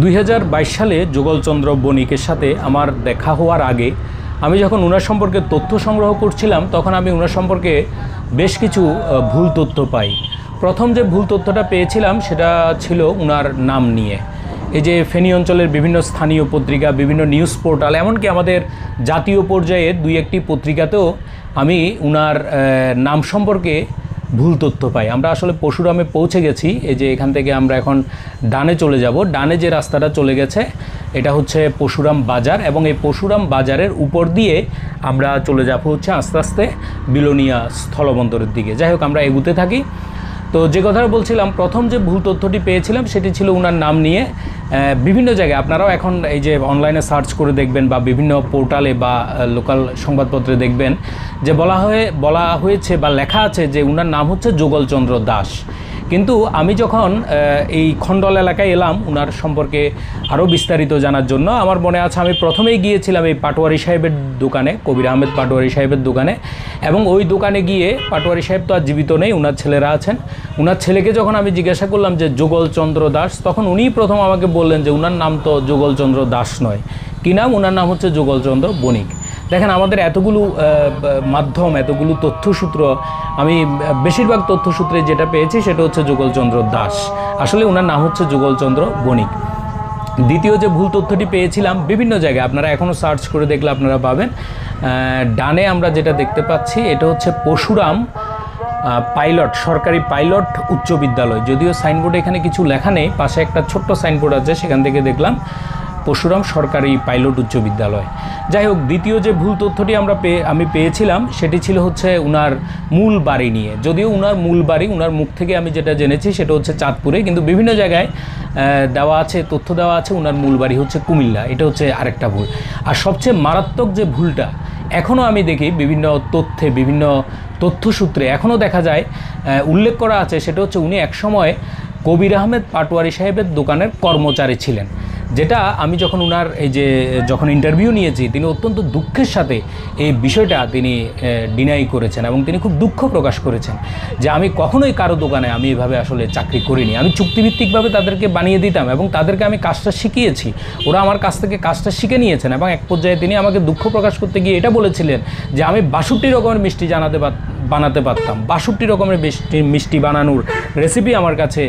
2022 সালে যুগলচন্দ্র বণিকের সাথে আমার দেখা হওয়ার আগে আমি যখন ওনার সম্পর্কে তথ্য সংগ্রহ করছিলাম তখন আমি ওনার সম্পর্কে বেশ কিছু ভুল তথ্য পাই। প্রথম যে ভুল তথ্যটা পেয়েছিলাম সেটা ছিল ওনার নাম নিয়ে। এই যে ফেনী অঞ্চলের বিভিন্ন স্থানীয় পত্রিকা, বিভিন্ন নিউজ পোর্টাল, এমনকি আমাদের জাতীয় পর্যায়ের দুই একটি পত্রিকাতেও আমি ওনার নাম সম্পর্কে ভুল তথ্য পাই। আমরা আসলে পরশুরামে পৌঁছে গেছি। এই যে এখান থেকে আমরা এখন ডানে চলে যাব। ডানে যে রাস্তাটা চলে গেছে এটা হচ্ছে পরশুরাম বাজার, এবং এই পরশুরাম বাজারের উপর দিয়ে আমরা চলে যাব হচ্ছে আস্তে আস্তে বিলোনিয়া স্থলবন্দরের দিকে। যাই হোক, আমরা এগুতে থাকি। তো যে কথাটা বলছিলাম, প্রথম যে ভুল তথ্যটি পেয়েছিলাম সেটি ছিল ওনার নাম নিয়ে। বিভিন্ন জায়গায় আপনারাও এখন এই যে অনলাইনে সার্চ করে দেখবেন বা বিভিন্ন পোর্টালে বা লোকাল সংবাদপত্রে দেখবেন যে বলা হয়েছে বা লেখা আছে যে ওনার নাম হচ্ছে যুগলচন্দ্র দাস। কিন্তু আমি যখন এই খণ্ডল এলাকায় এলাম ওনার সম্পর্কে আরও বিস্তারিত জানার জন্য, আমার মনে আছে আমি প্রথমেই গিয়েছিলাম এই পাটোয়ারি সাহেবের দোকানে, কবির আহমেদ পাটোয়ারি সাহেবের দোকানে। এবং ওই দোকানে গিয়ে পাটোয়ারি সাহেব তো আর জীবিত নেই, ওনার ছেলেরা আছেন। ওনার ছেলেকে যখন আমি জিজ্ঞাসা করলাম যে যুগলচন্দ্র দাস, তখন উনিই প্রথম আমাকে বললেন যে ওনার নাম তো যুগলচন্দ্র দাস নয়, কী নাম, ওনার নাম হচ্ছে যুগলচন্দ্র বণিক। দেখেন, আমাদের এতগুলো মাধ্যম, এতগুলো তথ্যসূত্র, আমি বেশিরভাগ তথ্যসূত্রে যেটা পেয়েছি সেটা হচ্ছে যুগলচন্দ্র দাস। আসলে ওনার নাম হচ্ছে যুগলচন্দ্র বণিক। দ্বিতীয় যে ভুল তথ্যটি পেয়েছিলাম, বিভিন্ন জায়গায় আপনারা এখনও সার্চ করে দেখলে আপনারা পাবেন, ডানে আমরা যেটা দেখতে পাচ্ছি এটা হচ্ছে পরশুরাম পাইলট, সরকারি পাইলট উচ্চ বিদ্যালয়। যদিও সাইনবোর্ডে এখানে কিছু লেখা নেই, পাশে একটা ছোট্ট সাইনবোর্ড আছে, সেখান থেকে দেখলাম পরশুরাম সরকারি পাইলট উচ্চ বিদ্যালয়। যাই হোক, দ্বিতীয় যে ভুল তথ্যটি আমি পেয়েছিলাম সেটি ছিল হচ্ছে ওনার মূল বাড়ি নিয়ে। যদিও ওনার মূল বাড়ি, ওনার মুখ থেকে আমি যেটা জেনেছি সেটা হচ্ছে চাঁদপুরে, কিন্তু বিভিন্ন জায়গায় তথ্য দেওয়া আছে ওনার মূল বাড়ি হচ্ছে কুমিল্লা। এটা হচ্ছে আরেকটা ভুল। আর সবচেয়ে মারাত্মক যে ভুলটা এখনও আমি দেখি বিভিন্ন তথ্যে, বিভিন্ন তথ্যসূত্রে এখনও দেখা যায় উল্লেখ করা আছে, সেটা হচ্ছে উনি একসময় কবির আহমেদ পাটোয়ারি সাহেবের দোকানের কর্মচারী ছিলেন। যেটা আমি যখন ওনার যখন ইন্টারভিউ নিয়েছি, তিনি অত্যন্ত দুঃখের সাথে এই বিষয়টা তিনি ডিনাই করেছেন এবং তিনি খুব দুঃখ প্রকাশ করেছেন যে আমি কখনোই কারো দোকানে আমি এভাবে আসলে চাকরি করিনি। আমি চুক্তিভিত্তিকভাবে তাদেরকে বানিয়ে দিতাম এবং তাদেরকে আমি কাজটা শিখিয়েছি, ওরা আমার কাছ থেকে কাজটা শিখে নিয়েছেন। এবং এক পর্যায়ে তিনি আমাকে দুঃখ প্রকাশ করতে গিয়ে এটা বলেছিলেন যে আমি 62 রকমের মিষ্টি বানাতে পারতাম, 62 রকমের মিষ্টি বানানোর রেসিপি আমার কাছে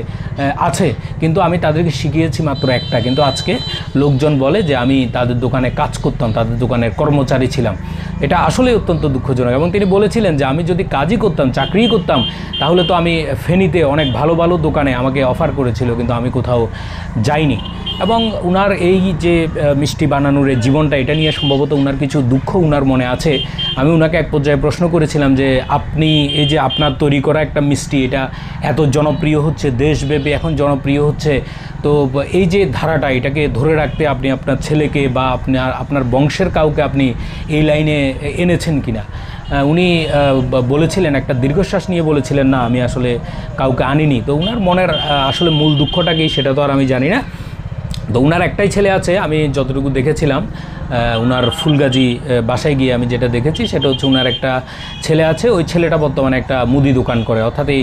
আছে, কিন্তু আমি তাদেরকে শিখিয়েছি মাত্র একটা। কিন্তু আজকে লোকজন বলে যে আমি তাদের দোকানে কাজ করতাম, তাদের দোকানের কর্মচারী ছিলাম। এটা আসলে অত্যন্ত দুঃখজনক। এবং তিনি বলেছিলেন যে আমি যদি কাজই করতাম, চাকরিই করতাম, তাহলে তো আমি ফেনীতে অনেক ভালো ভালো দোকানে আমাকে অফার করেছিল, কিন্তু আমি কোথাও যাইনি। এবং ওনার এই যে মিষ্টি বানানোর এই জীবনটা, এটা নিয়ে সম্ভবত ওনার কিছু দুঃখ ওনার মনে আছে। আমি ওনাকে এক পর্যায়ে প্রশ্ন করেছিলাম যে আপনি এই যে আপনার তৈরি করা একটা মিষ্টি, এটা এত জনপ্রিয় হচ্ছে, দেশব্যাপী এখন জনপ্রিয় হচ্ছে, তো এই যে ধারাটা, এটাকে ধরে রাখতে আপনি আপনার ছেলেকে বা আপনার বংশের কাউকে আপনি এই লাইনে এনেছেন কিনা? উনি বলেছিলেন, একটা দীর্ঘশ্বাস নিয়ে বলেছিলেন, না, আমি আসলে কাউকে আনিনি। তো ওনার মনের আসলে মূল দুঃখটা কি সেটা তো আর আমি জানি না। তো ওনার একটাই ছেলে আছে, আমি যতটুকু দেখেছিলাম ওনার ফুলগাজী বাসায় গিয়ে আমি যেটা দেখেছি সেটা হচ্ছে ওনার একটা ছেলে আছে। ওই ছেলেটা বর্তমানে একটা মুদি দোকান করে, অর্থাৎ এই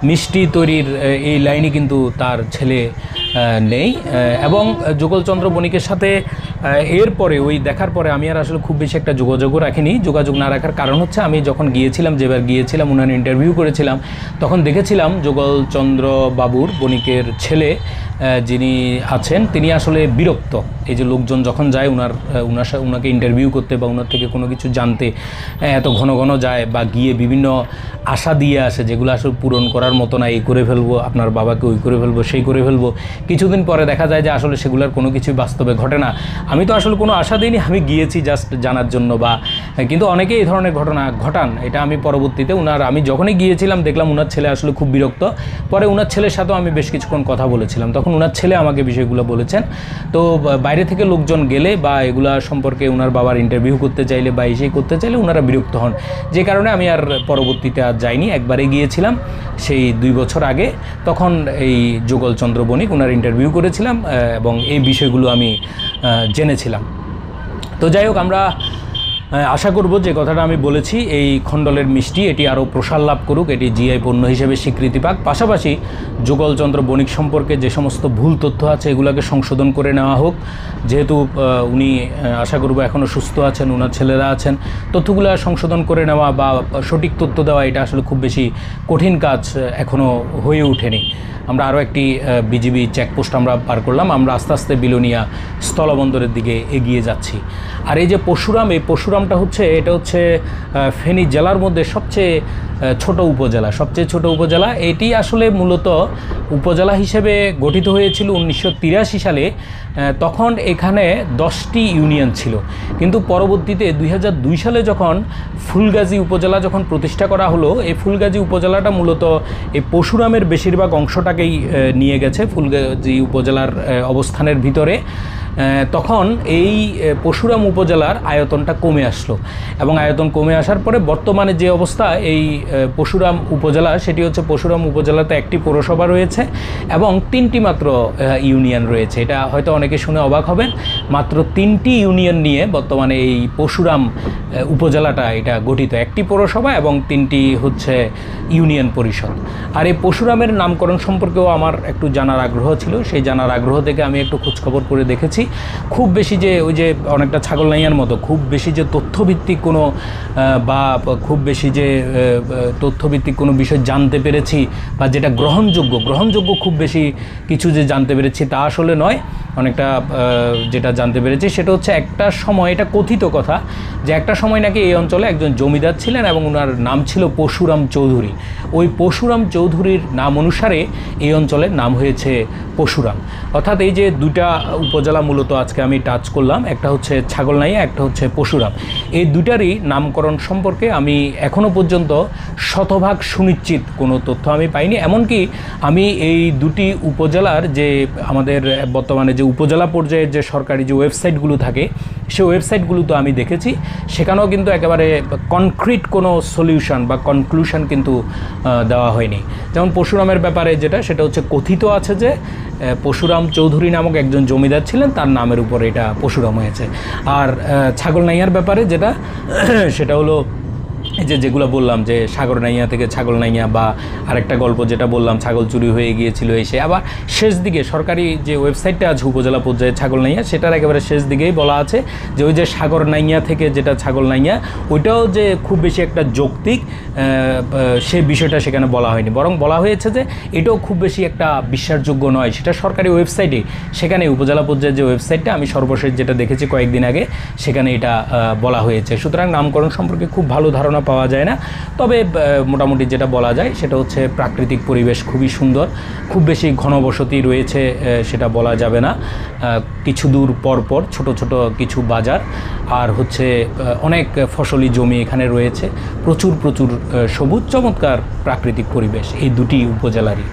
মিষ্টি তৈরির এই লাইনে কিন্তু তার ছেলে নেই। এবং যুগলচন্দ্র বণিকের সাথে এরপরে ওই দেখার পরে আমি আর আসলে খুব বেশি একটা যোগাযোগও রাখিনি। যোগাযোগ না রাখার কারণ হচ্ছে আমি যখন গিয়েছিলাম, যেবার গিয়েছিলাম ওনার ইন্টারভিউ করেছিলাম, তখন দেখেছিলাম যুগলচন্দ্র বাবুর বণিকের ছেলে যিনি আছেন তিনি আসলে বিরক্ত। এই যে লোকজন যখন যায় ওনাকে ইন্টারভিউ করতে বা ওনার থেকে কোনো কিছু জানতে এত ঘন ঘন যায় বা গিয়ে বিভিন্ন আশা দিয়ে আসে যেগুলো আসলে পূরণ করার মতো না, এই করে ফেলবো আপনার বাবাকে, ওই করে ফেলবো, সেই করে ফেলবো। কিছুদিন পরে দেখা যায় যে আসলে সেগুলোর কোনো কিছুই বাস্তবে ঘটে না। আমি তো আসলে কোনো আশা দিইনি, আমি গিয়েছি জাস্ট জানার জন্য কিন্তু অনেকেই এই ধরনের ঘটনা ঘটান। এটা আমি পরবর্তীতে আমি যখনই গিয়েছিলাম দেখলাম ওনার ছেলে আসলে খুব বিরক্ত। পরে ওনার ছেলের সাথেও আমি বেশ কিছুক্ষণ কথা বলেছিলাম, তখন ওনার ছেলে আমাকে বিষয়গুলো বলেছেন। তো বাইরে থেকে লোকজন গেলে বা এগুলা সম্পর্কে ওনার বাবার ইন্টারভিউ করতে চাইলে বা এসেই করতে চাইলে ওনারা বিরক্ত হন, যে কারণে আমি আর পরবর্তীতে আর যাইনি। একবারে গিয়েছিলাম সেই 2 বছর আগে, তখন এই যুগলচন্দ্র বণিক ওনার ইন্টারভিউ করেছিলাম এবং এই বিষয়গুলো আমি জেনেছিলাম। তো যাই হোক, আমরা আশা করব যে কথাটা আমি বলেছি, এই খণ্ডলের মিষ্টি এটি আরও প্রসার লাভ করুক, এটি জিআই পণ্য হিসেবে স্বীকৃতি পাক। পাশাপাশি যুগলচন্দ্র বণিক সম্পর্কে যে সমস্ত ভুল তথ্য আছে এগুলোকে সংশোধন করে নেওয়া হোক। যেহেতু উনি আশা করব এখনও সুস্থ আছেন, ওনার ছেলেরা আছেন, তথ্যগুলো সংশোধন করে নেওয়া বা সঠিক তথ্য দেওয়া এটা আসলে খুব বেশি কঠিন কাজ এখনও হয়ে ওঠেনি। আমরা আরও একটি বিজিবি চেকপোস্ট আমরা পার করলাম, আমরা আস্তে আস্তে বিলোনিয়া স্থলবন্দরের দিকে এগিয়ে যাচ্ছি। আর এই যে পরশুরাম, এই পরশুরামটা হচ্ছে, এটা হচ্ছে ফেনী জেলার মধ্যে সবচেয়ে ছোট উপজেলা। এটি আসলে মূলত উপজেলা হিসেবে গঠিত হয়েছিল 1983 সালে। তখন এখানে 10টি ইউনিয়ন ছিল, কিন্তু পরবর্তীতে 2002 সালে যখন ফুলগাজী উপজেলা যখন প্রতিষ্ঠা করা হলো, এই ফুলগাজী উপজেলাটা মূলত এই পরশুরামের বেশিরভাগ অংশটাকেই নিয়ে গেছে ফুলগাজী উপজেলার অবস্থানের ভিতরে। তখন এই পরশুরাম উপজেলার আয়তনটা কমে আসলো, এবং আয়তন কমে আসার পরে বর্তমানে যে অবস্থা এই পরশুরাম উপজেলা, সেটি হচ্ছে পরশুরাম উপজেলাতে একটি পৌরসভা রয়েছে এবং 3টি মাত্র ইউনিয়ন রয়েছে। এটা হয়তো অনেকে শুনে অবাক হবেন, মাত্র 3টি ইউনিয়ন নিয়ে বর্তমানে এই পরশুরাম উপজেলাটা এটা গঠিত, একটি পৌরসভা এবং 3টি হচ্ছে ইউনিয়ন পরিষদ। আর এই পরশুরামের নামকরণ সম্পর্কেও আমার একটু জানার আগ্রহ ছিল, সেই জানার আগ্রহ থেকে আমি একটু খোঁজখবর করে দেখেছি। খুব বেশি যে ওই যে অনেকটা ছাগলনাইয়ার মতো খুব বেশি যে তথ্যভিত্তিক কোনো বা খুব বেশি যে তথ্যভিত্তিক কোনো বিষয় জানতে পেরেছি বা যেটা গ্রহণযোগ্য খুব বেশি কিছু যে জানতে পেরেছি তা আসলে নয়। অনেকটা যেটা জানতে পেরেছি সেটা হচ্ছে একটা সময়, এটা কথিত কথা, যে একটা সময় নাকি এই অঞ্চলে একজন জমিদার ছিলেন এবং ওনার নাম ছিল পরশুরাম চৌধুরী। ওই পরশুরাম চৌধুরীর নাম অনুসারে এই অঞ্চলের নাম হয়েছে পরশুরাম। অর্থাৎ এই যে দুইটা উপজেলা মূলত আজকে আমি টাচ করলাম, একটা হচ্ছে ছাগলনাইয়া, একটা হচ্ছে পরশুরাম। এই দুটারই নামকরণ সম্পর্কে আমি এখনও পর্যন্ত শতভাগ সুনিশ্চিত কোনো তথ্য আমি পাইনি। এমনকি আমি এই দুটি উপজেলার যে আমাদের বর্তমানে যে উপজেলা পর্যায়ের যে সরকারি যে ওয়েবসাইটগুলো থাকে, সেই ওয়েবসাইটগুলো তো আমি দেখেছি, সেখানেও কিন্তু একেবারে কনক্রিট কোনো সলিউশন বা কনক্লুশন কিন্তু দেওয়া হয়নি। যেমন পরশুরামের ব্যাপারে যেটা, সেটা হচ্ছে কথিত আছে যে পরশুরাম চৌধুরী নামক একজন জমিদার ছিলেন, তার নামের উপর এটা পরশুরাম হয়েছে। আর ছাগলনাইয়ার ব্যাপারে যেটা, সেটা হলো এই যেগুলো বললাম যে সাগরনাইয়া থেকে ছাগলনাইয়া, বা আরেকটা গল্প যেটা বললাম ছাগল চুরি হয়ে গিয়েছিল এসে। আবার শেষ দিকে সরকারি যে ওয়েবসাইটটা আছে উপজেলা পর্যায়ে ছাগলনাইয়া, সেটার একেবারে শেষ দিকেই বলা আছে যে ওই যে সাগরনাইয়া থেকে যেটা ছাগলনাইয়া, ওইটাও যে খুব বেশি একটা যৌক্তিক সে বিষয়টা সেখানে বলা হয়নি, বরং বলা হয়েছে যে এটাও খুব বেশি একটা বিশ্বাসযোগ্য নয়। সেটা সরকারি ওয়েবসাইটে, সেখানে উপজেলা পর্যায়ের যে ওয়েবসাইটটা আমি সর্বশেষ যেটা দেখেছি কয়েকদিন আগে, সেখানে এটা বলা হয়েছে। সুতরাং নামকরণ সম্পর্কে খুব ভালো ধারণা পাওয়া যায় না, তবে মোটামুটি যেটা বলা যায় সেটা হচ্ছে প্রাকৃতিক পরিবেশ খুবই সুন্দর, খুব বেশি ঘনবসতি রয়েছে সেটা বলা যাবে না। কিছু দূর পর ছোট ছোট কিছু বাজার, আর হচ্ছে অনেক ফসলি জমি এখানে রয়েছে, প্রচুর সবুজ চমৎকার প্রাকৃতিক পরিবেশ এই দুটি উপজেলারই।